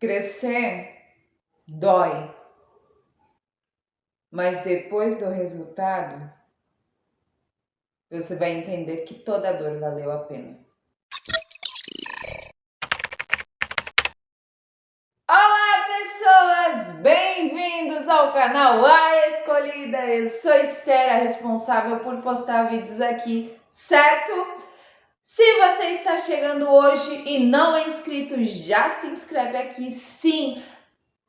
Crescer dói, mas depois do resultado, você vai entender que toda a dor valeu a pena. Olá, pessoas! Bem-vindos ao canal A Escolhida. Eu sou Esther, a responsável por postar vídeos aqui, certo? Se você está chegando hoje e não é inscrito, já se inscreve aqui, sim,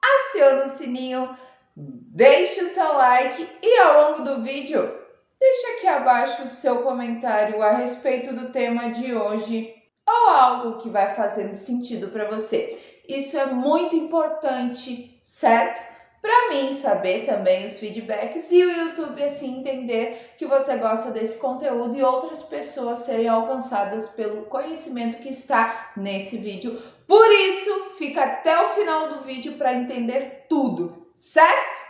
aciona o sininho, deixe o seu like e ao longo do vídeo, deixe aqui abaixo o seu comentário a respeito do tema de hoje ou algo que vai fazendo sentido para você. Isso é muito importante, certo? Para mim saber também os feedbacks e o YouTube assim entender que você gosta desse conteúdo e outras pessoas serem alcançadas pelo conhecimento que está nesse vídeo. Por isso, fica até o final do vídeo para entender tudo, certo?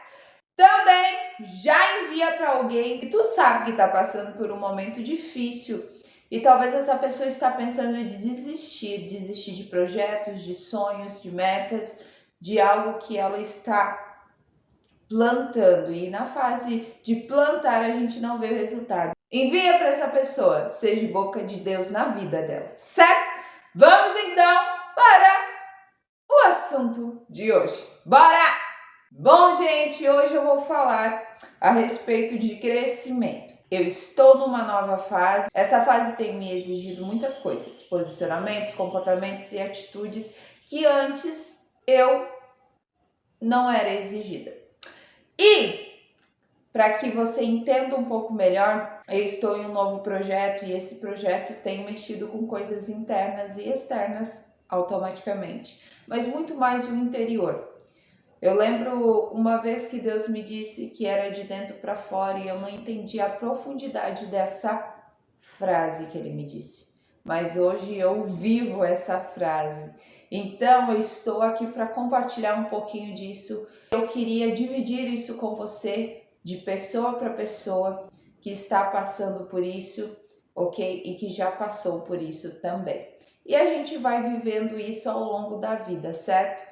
Também já envia para alguém que tu sabe que está passando por um momento difícil e talvez essa pessoa está pensando em desistir de projetos, de sonhos, de metas, de algo que ela está plantando, e na fase de plantar a gente não vê o resultado. Envia para essa pessoa, seja boca de Deus na vida dela, certo? Vamos então para o assunto de hoje. Bora! Bom, gente, hoje eu vou falar a respeito de crescimento. Eu estou numa nova fase. Essa fase tem me exigido muitas coisas, posicionamentos, comportamentos e atitudes que antes eu não era exigida. E para que você entenda um pouco melhor, eu estou em um novo projeto e esse projeto tem mexido com coisas internas e externas automaticamente, mas muito mais o interior. Eu lembro uma vez que Deus me disse que era de dentro para fora e eu não entendi a profundidade dessa frase que Ele me disse. Mas hoje eu vivo essa frase. Então eu estou aqui para compartilhar um pouquinho disso. Eu queria dividir isso com você, de pessoa para pessoa que está passando por isso, ok? E que já passou por isso também. E a gente vai vivendo isso ao longo da vida, certo?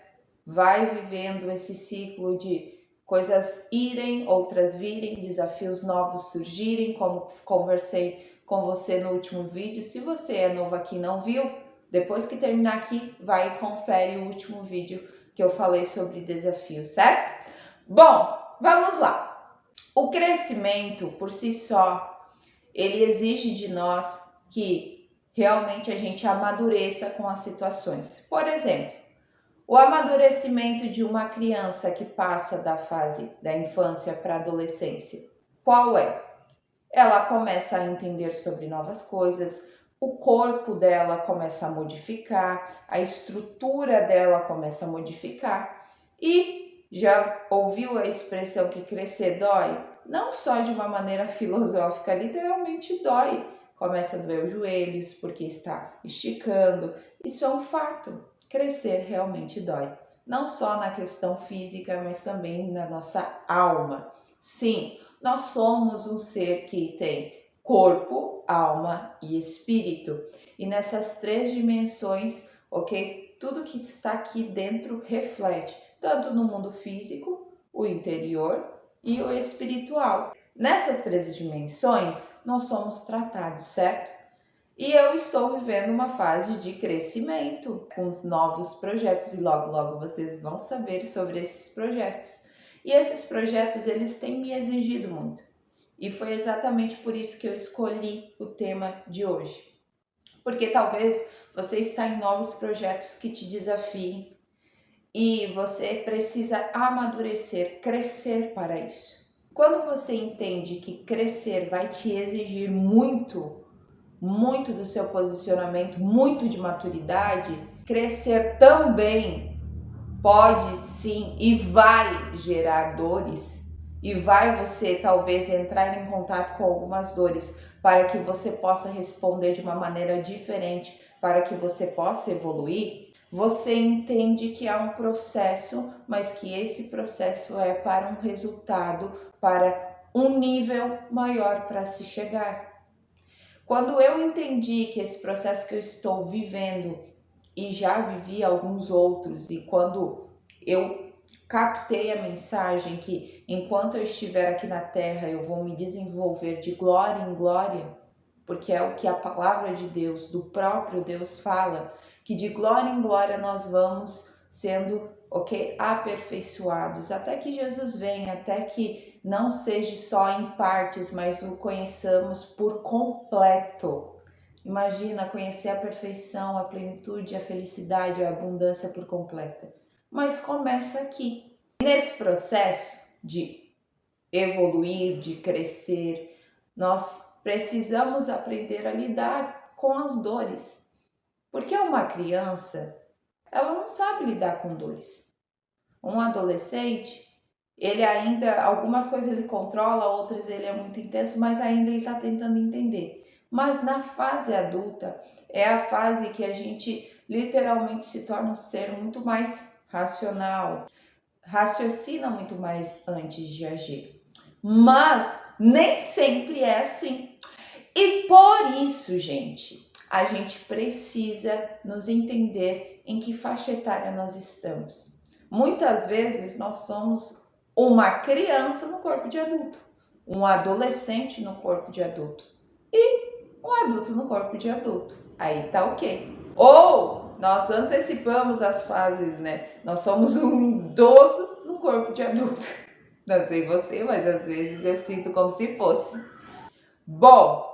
Vai vivendo esse ciclo de coisas irem, outras virem, desafios novos surgirem, como conversei com você no último vídeo. Se você é novo aqui e não viu, depois que terminar aqui, vai e confere o último vídeo que eu falei sobre desafios, certo? Bom, vamos lá. O crescimento por si só, ele exige de nós que realmente a gente amadureça com as situações. Por exemplo, o amadurecimento de uma criança que passa da fase da infância para a adolescência, qual é? Ela começa a entender sobre novas coisas, o corpo dela começa a modificar, a estrutura dela começa a modificar. E já ouviu a expressão que crescer dói? Não só de uma maneira filosófica, literalmente dói. Começa a doer os joelhos porque está esticando. Isso é um fato. Crescer realmente dói. Não só na questão física, mas também na nossa alma. Sim, nós somos um ser que tem corpo, alma e espírito. E nessas três dimensões, ok? Tudo que está aqui dentro reflete, tanto no mundo físico, o interior e o espiritual. Nessas três dimensões, nós somos tratados, certo? E eu estou vivendo uma fase de crescimento com os novos projetos e logo vocês vão saber sobre esses projetos. E esses projetos, eles têm me exigido muito. E foi exatamente por isso que eu escolhi o tema de hoje. Porque talvez você está em novos projetos que te desafiem e você precisa amadurecer, crescer para isso. Quando você entende que crescer vai te exigir muito do seu posicionamento, muito de maturidade, crescer também pode sim e vai gerar dores e vai você talvez entrar em contato com algumas dores para que você possa responder de uma maneira diferente, para que você possa evoluir. Você entende que há um processo, mas que esse processo é para um resultado, para um nível maior para se chegar. Quando eu entendi que esse processo que eu estou vivendo e já vivi alguns outros, e quando eu captei a mensagem que enquanto eu estiver aqui na terra eu vou me desenvolver de glória em glória, porque é o que a palavra de Deus, do próprio Deus fala, que de glória em glória nós vamos sendo, aperfeiçoados, até que Jesus venha, até que não seja só em partes, mas o conheçamos por completo. Imagina conhecer a perfeição, a plenitude, a felicidade, a abundância por completa. Mas começa aqui. Nesse processo de evoluir, de crescer, nós precisamos aprender a lidar com as dores. Porque uma criança, ela não sabe lidar com dores. Um adolescente, ele ainda, algumas coisas ele controla, outras ele é muito intenso, mas ainda ele está tentando entender. Mas na fase adulta, é a fase que a gente literalmente se torna um ser muito mais racional, raciocina muito mais antes de agir. Mas nem sempre é assim. E por isso, gente, a gente precisa nos entender em que faixa etária nós estamos. Muitas vezes nós somos uma criança no corpo de adulto, um adolescente no corpo de adulto e um adulto no corpo de adulto. Aí tá ok. Ou nós antecipamos as fases, né? Nós somos um idoso no corpo de adulto. Não sei você, mas às vezes eu sinto como se fosse. Bom,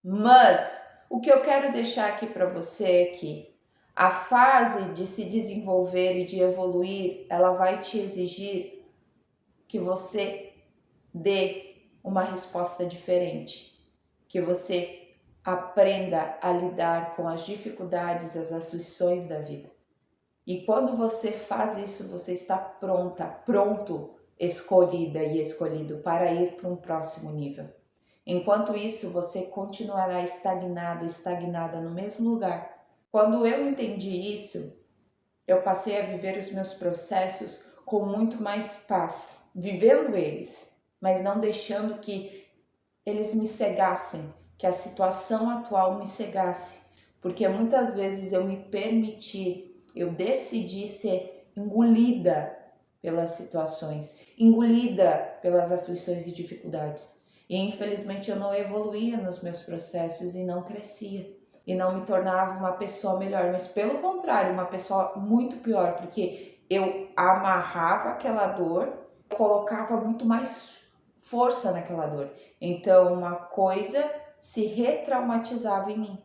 mas o que eu quero deixar aqui para você é que a fase de se desenvolver e de evoluir, ela vai te exigir que você dê uma resposta diferente, que você aprenda a lidar com as dificuldades, as aflições da vida. E quando você faz isso, você está pronto, escolhida e escolhido para ir para um próximo nível. Enquanto isso, você continuará estagnada no mesmo lugar. Quando eu entendi isso, eu passei a viver os meus processos com muito mais paz, vivendo eles, mas não deixando que eles me cegassem, que a situação atual me cegasse, porque muitas vezes eu decidi ser engolida pelas situações, engolida pelas aflições e dificuldades. E infelizmente eu não evoluía nos meus processos e não crescia. E não me tornava uma pessoa melhor, mas pelo contrário, uma pessoa muito pior, porque eu amarrava aquela dor, colocava muito mais força naquela dor. Então uma coisa se retraumatizava em mim,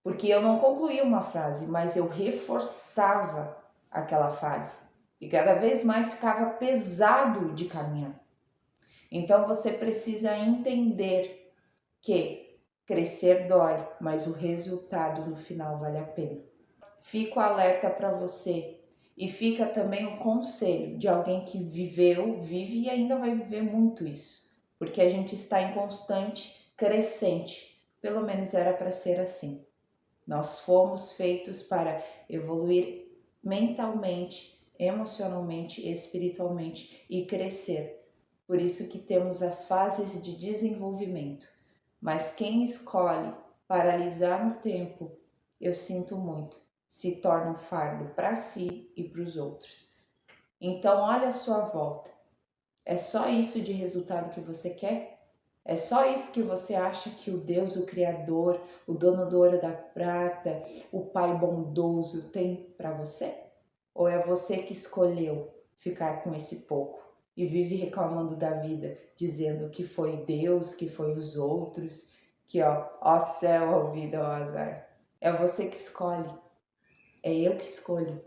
porque eu não concluía uma frase, mas eu reforçava aquela fase. E cada vez mais ficava pesado de caminhar. Então você precisa entender que crescer dói, mas o resultado no final vale a pena. Fico alerta para você e fica também o conselho de alguém que viveu, vive e ainda vai viver muito isso, porque a gente está em constante crescente, pelo menos era para ser assim. Nós fomos feitos para evoluir mentalmente, emocionalmente, espiritualmente e crescer. Por isso que temos as fases de desenvolvimento. Mas quem escolhe paralisar no tempo, eu sinto muito, se torna um fardo para si e para os outros. Então olha a sua volta. É só isso de resultado que você quer? É só isso que você acha que o Deus, o Criador, o dono do ouro e da prata, o Pai bondoso tem para você? Ou é você que escolheu ficar com esse pouco e vive reclamando da vida, dizendo que foi Deus, que foi os outros, que ó céu, ó vida, ó azar. É você que escolhe, é eu que escolho.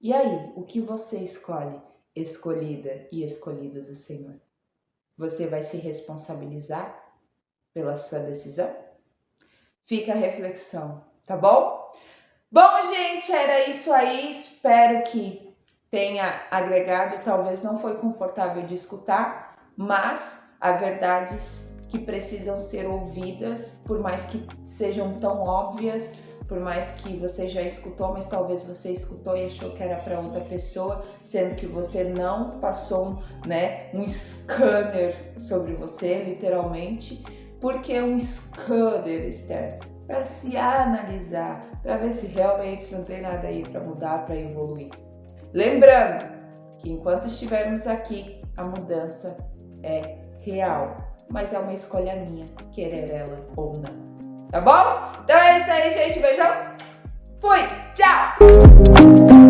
E aí, o que você escolhe, escolhida e escolhido do Senhor? Você vai se responsabilizar pela sua decisão? Fica a reflexão, tá bom? Bom, gente, era isso aí. Espero que tenha agregado. Talvez não foi confortável de escutar, mas há verdades que precisam ser ouvidas, por mais que sejam tão óbvias, por mais que você já escutou, mas talvez você escutou e achou que era para outra pessoa, sendo que você não passou, um scanner sobre você, literalmente. Por que um scanner, Esther? para se analisar, para ver se realmente não tem nada aí para mudar, para evoluir. Lembrando que enquanto estivermos aqui, a mudança é real, mas é uma escolha minha, querer ela ou não. Tá bom? Então é isso aí, gente. Beijão. Fui. Tchau.